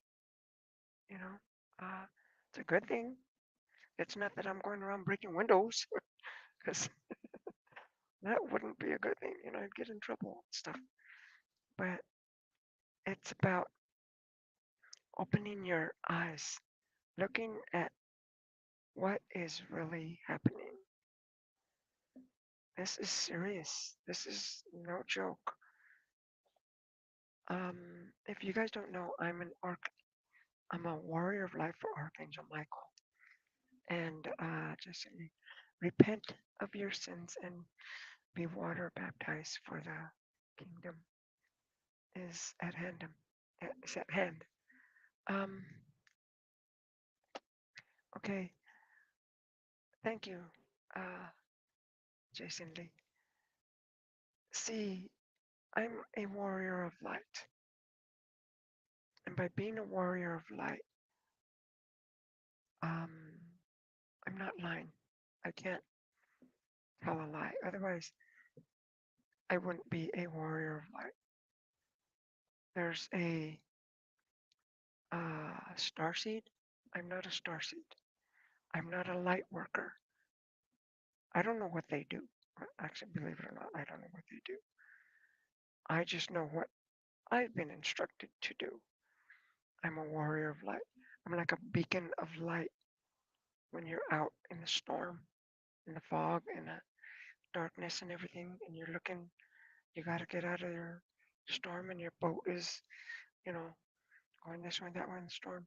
you know. It's a good thing. It's not that I'm going around breaking windows, because that wouldn't be a good thing. I'd get in trouble and stuff. But it's about opening your eyes, looking at what is really happening. This is serious. This is no joke. If you guys don't know, I'm a warrior of light for Archangel Michael. And Jesse, repent of your sins and be water baptized, for the kingdom is at hand. Is at hand. Um, okay, thank you, uh, Jason Lee. See, I'm a warrior of light, and by being a warrior of light, um, I'm not lying. I can't tell a lie. Otherwise, I wouldn't be a warrior of light. There's a star seed. I'm not a star seed. I'm not a light worker. I don't know what they do. Actually, believe it or not, I don't know what they do. I just know what I've been instructed to do. I'm a warrior of light. I'm like a beacon of light when you're out in the storm, in the fog, in the darkness and everything, and you're looking, you got to get out of your storm, and your boat is, you know, going this way, that way in the storm.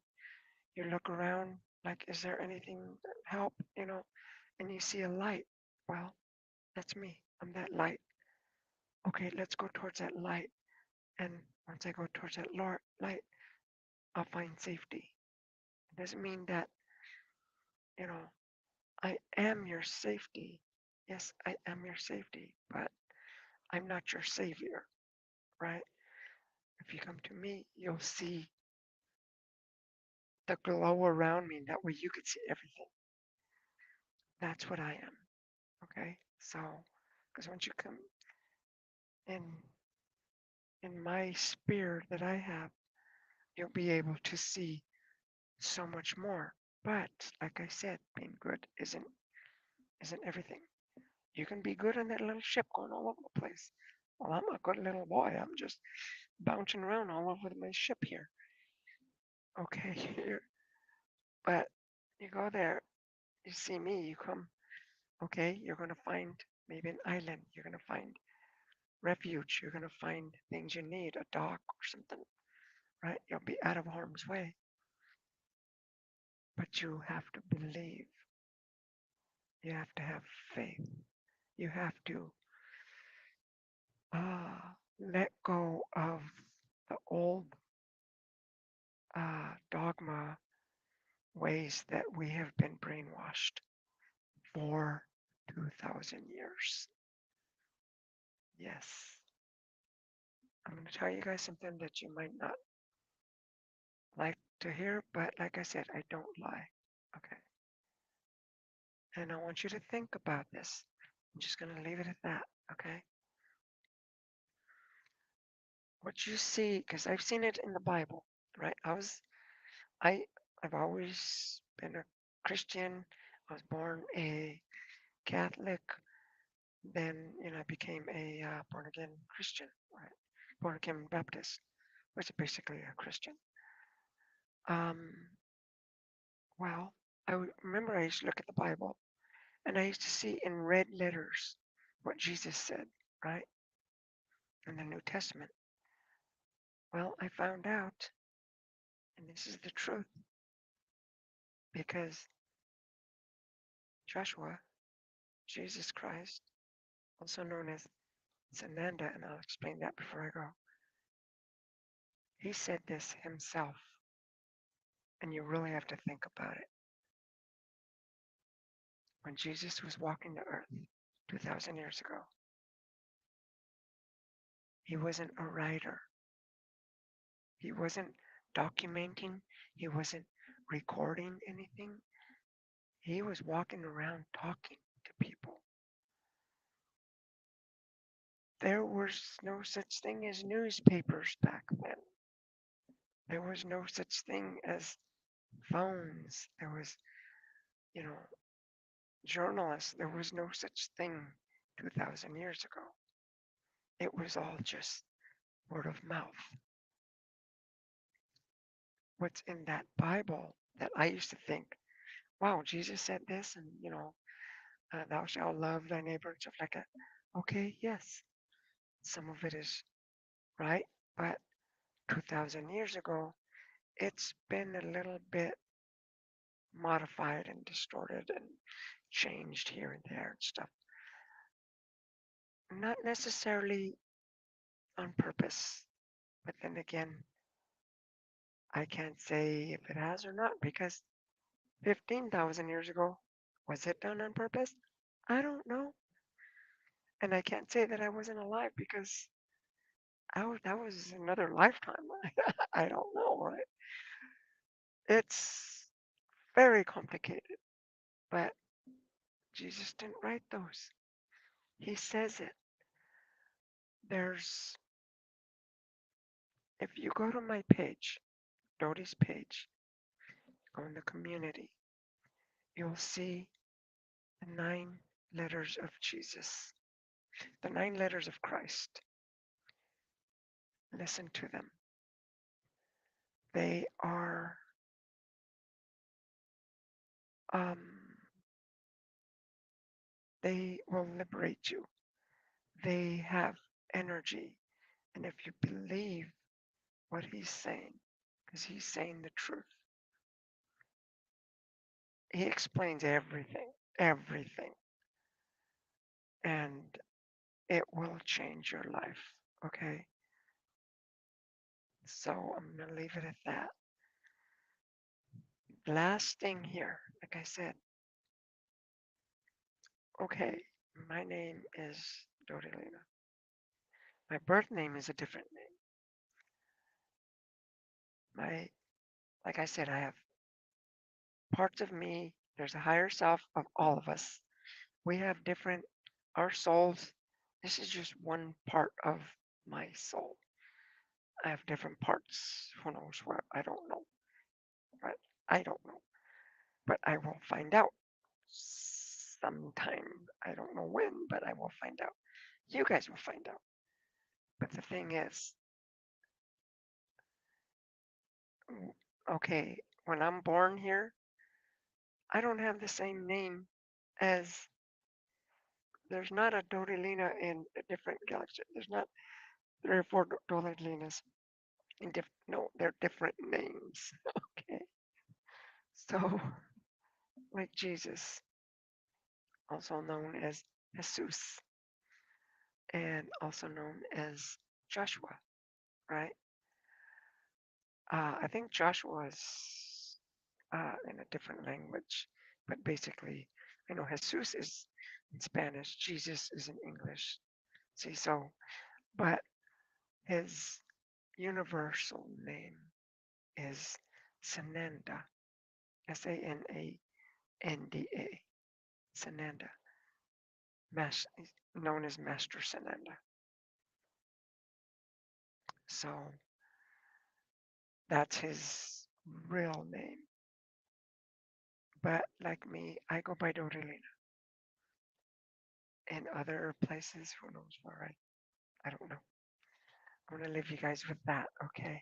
You look around, like, is there anything that help, and you see a light. Well, that's me. I'm that light. Okay, let's go towards that light. And once I go towards that light, I'll find safety. It doesn't mean that, you know, I am your safety. Yes, I am your safety, but I'm not your savior, right? If you come to me, you'll see the glow around me. That way you could see everything. That's what I am. Okay. So, because once you come in my sphere that I have, you'll be able to see so much more. But like I said, being good isn't everything. You can be good on that little ship going all over the place. Well, I'm a good little boy. I'm just bouncing around all over my ship here. Okay, but you go there, you see me, you come. Okay, you're gonna find maybe an island. You're gonna find refuge. You're gonna find things you need, a dock or something, right? You'll be out of harm's way. But you have to believe. You have to have faith. You have to let go of the old dogma ways that we have been brainwashed for 2,000 years. Yes. I'm going to tell you guys something that you might not like to hear, but like I said, I don't lie. Okay. And I want you to think about this. I'm just going to leave it at that. Okay. What you see, because I've seen it in the Bible, right? I, I've always been a Christian. I was born a Catholic. Then, I became a born again Christian, right? Born again Baptist, which is basically a Christian. Um, well, remember I used to look at the Bible, and I used to see in red letters what Jesus said, right? In the New Testament. Well, I found out, and this is the truth, because Joshua, Jesus Christ, also known as Sananda, and I'll explain that before I go, he said this himself, and you really have to think about it. When Jesus was walking the earth 2,000 years ago, he wasn't a writer. He wasn't documenting. He wasn't recording anything. He was walking around talking to people. There was no such thing as newspapers back then. There was no such thing as phones. There was, you know, journalists. There was no such thing 2,000 years ago. It was all just word of mouth. What's in that Bible that I used to think, wow, Jesus said this, and thou shalt love thy neighbor and stuff like that. Okay, yes, some of it is right, but 2,000 years ago, it's been a little bit modified and distorted and changed here and there and stuff. Not necessarily on purpose, but then again, I can't say if it has or not because 15,000 years ago, was it done on purpose? I don't know. And I can't say that I wasn't alive because that was another lifetime. I don't know, right? It's very complicated, but Jesus didn't write those. He says it. There's, if you go to my page, Doty's page, go in the community, you'll see the 9 letters of Jesus, the 9 letters of Christ. Listen to them. They are, um, they will liberate you. They have energy. And if you believe what he's saying, because he's saying the truth, he explains everything, everything. And it will change your life. Okay. So I'm going to leave it at that. Last thing here, like I said, okay, my name is Dorilina. My birth name is a different name. Like I said, I have parts of me. There's a higher self of all of us. We have different, our souls. This is just one part of my soul. I have different parts. Who knows what? I don't know. But I don't know. But I will find out sometime. I don't know when, but I will find out. You guys will find out. But the thing is, okay, when I'm born here, I don't have the same name as there's not a Dorilina in a different galaxy. There's not 3 or 4 Dorilinas in different, no, they're different names. Okay. So, like Jesus, also known as Jesus, and also known as Joshua, right? I think Joshua is in a different language, but basically, I know Jesus is in Spanish, Jesus is in English. See, so, but his universal name is Sananda, Sananda, Sananda, known as Master Sananda. So that's his real name. But like me, I go by Dorilina. In other places, who knows where I don't know. I'm going to leave you guys with that, okay?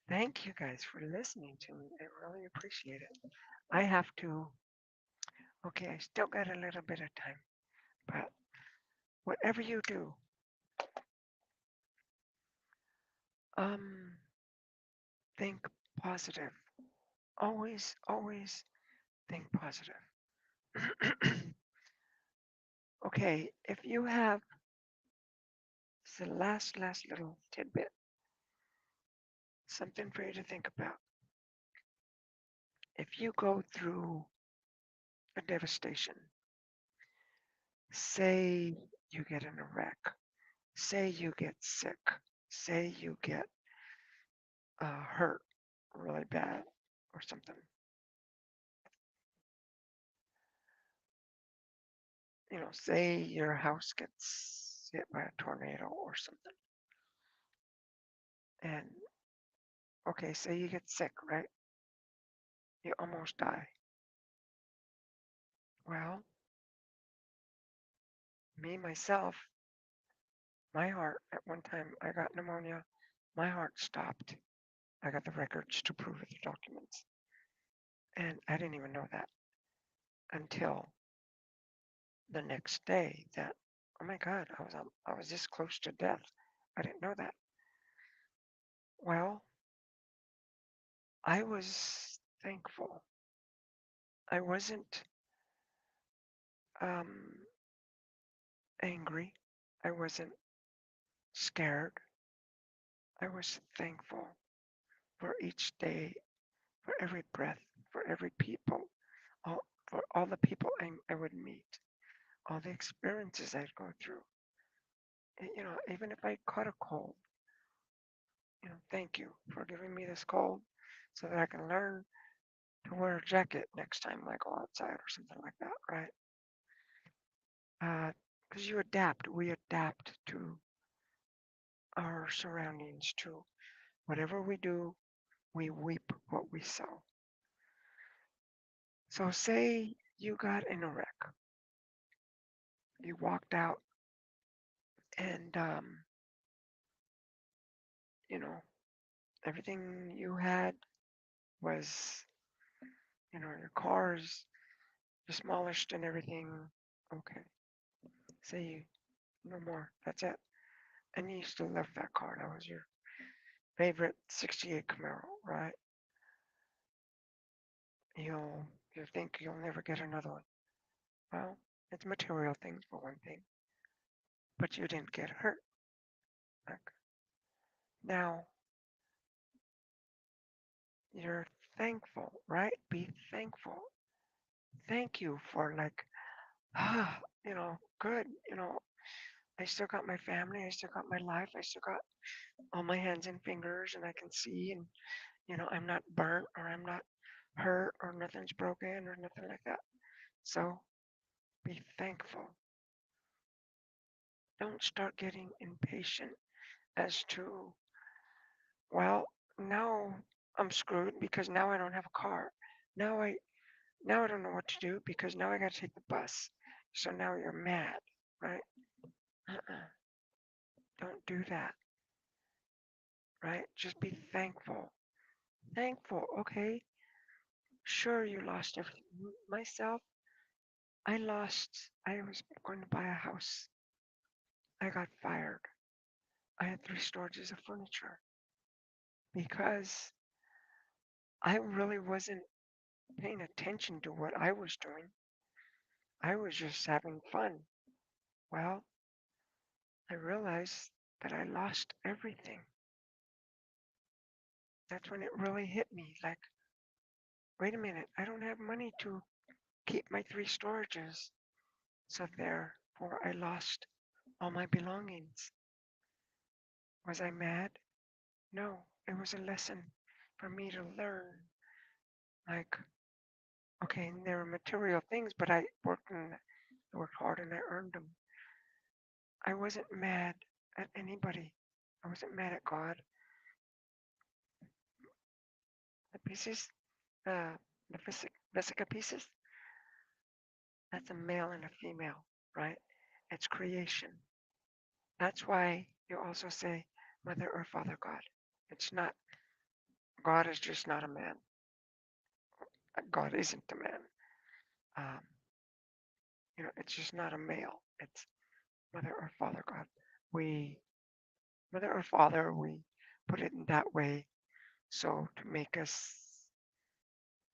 Thank you guys for listening to me. I really appreciate it. I have to, okay, I still got a little bit of time, but whatever you do, um, think positive. Always, always think positive. Okay, if you have the last little tidbit, something for you to think about. If you go through a devastation, say you get in a wreck, say you get sick, say you get hurt really bad or something, say your house gets hit by a tornado or something. And okay, say you get sick, right? You almost die. Well, me, myself, my heart, at one time I got pneumonia, my heart stopped. I got the records to prove it, the documents. And I didn't even know that until the next day that, oh my God, I was this close to death. I didn't know that. Well, I was thankful I wasn't um, angry. I wasn't scared. I was thankful for each day, for every breath, for every people, all, for all the people I would meet, all the experiences I'd go through. Even if I caught a cold, thank you for giving me this cold so that I can learn to wear a jacket next time I go outside or something like that, right? Because you adapt. We adapt to our surroundings, to whatever we do, we reap what we sow. So say you got in a wreck, you walked out and, you know, everything you had was, your car's demolished and everything. Okay. Say you, no more. That's it. And you still left that car. That was your favorite 68 Camaro, right? You'll, you think you'll never get another one. Well, it's material things for one thing, but you didn't get hurt. Like, now you're thankful, right? Be thankful. Thank you for like, ah, good. I still got my family. I still got my life. I still got all my hands and fingers, and I can see, and I'm not burnt or I'm not hurt or nothing's broken or nothing like that. So be thankful. Don't start getting impatient as to, well, now I'm screwed because now I don't have a car. Now I now I don't know what to do because now I got to take the bus. So now you're mad, right? Uh-uh. Don't do that, right? Just be thankful. Thankful. Okay. Sure, you lost everything. Myself, I was going to buy a house. I got fired. I had 3 storages of furniture because I really wasn't paying attention to what I was doing. I was just having fun. Well, I realized that I lost everything. That's when it really hit me. Like, wait a minute, I don't have money to keep my 3 storages. So therefore, I lost all my belongings. Was I mad? No, it was a lesson for me to learn. Like, okay, and there were material things, but I worked hard and I earned them. I wasn't mad at anybody. I wasn't mad at God. The pieces, uh, the Vesica pieces, that's a male and a female, right? It's creation. That's why you also say Mother or Father God. It's not, God is just not a man. God isn't a man. Um, it's just not a male. It's Mother or Father God. We, Mother or Father, we put it in that way so to make us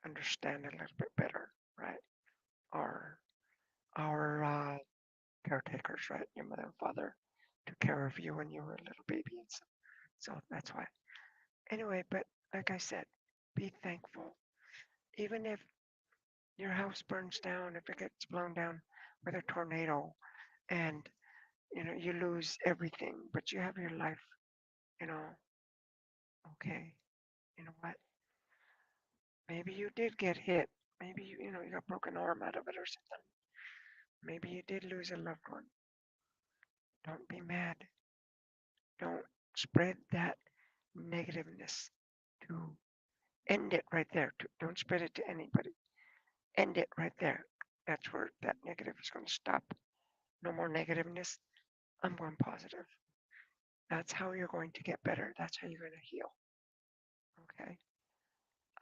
understand a little bit better, right? Our our caretakers, right? Your mother and father took care of you when you were a little baby, and so that's why. Anyway, but like I said, be thankful. Even if your house burns down, if it gets blown down with a tornado, and you lose everything, but you have your life, you know, okay, you know what? Maybe you did get hit. Maybe you got broken arm out of it or something. Maybe you did lose a loved one. Don't be mad. Don't spread that negativeness to end it right there. Don't spread it to anybody. End it right there. That's where that negative is going to stop. No more negativeness. I'm going positive. That's how you're going to get better. That's how you're going to heal. Okay.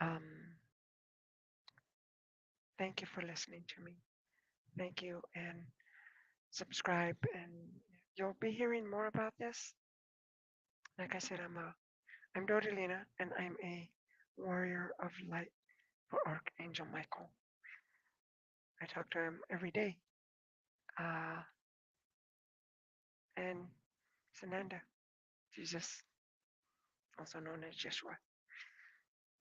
Um, Thank you for listening to me. Thank you, and subscribe, and you'll be hearing more about this. Like I said, I'm Dodelina, and I'm a warrior of light for Archangel Michael. talk to him every day. Uh, and Sananda, Jesus, also known as Jeshua,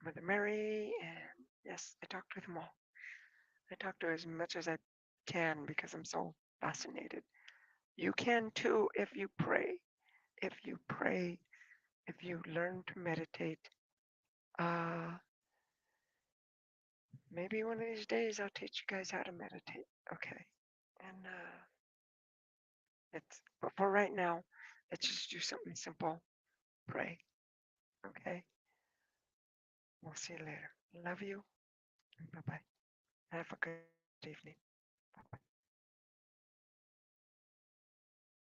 Mother Mary, and yes, I talk to them all. I talk to as much as I can because I'm so fascinated. You can too if you pray. If you pray, if you learn to meditate. Uh, Maybe one of these days I'll teach you guys how to meditate. Okay. And but for right now, let's just do something simple. Pray. Okay. We'll see you later. Love you. Bye bye. Have a good evening. Bye bye.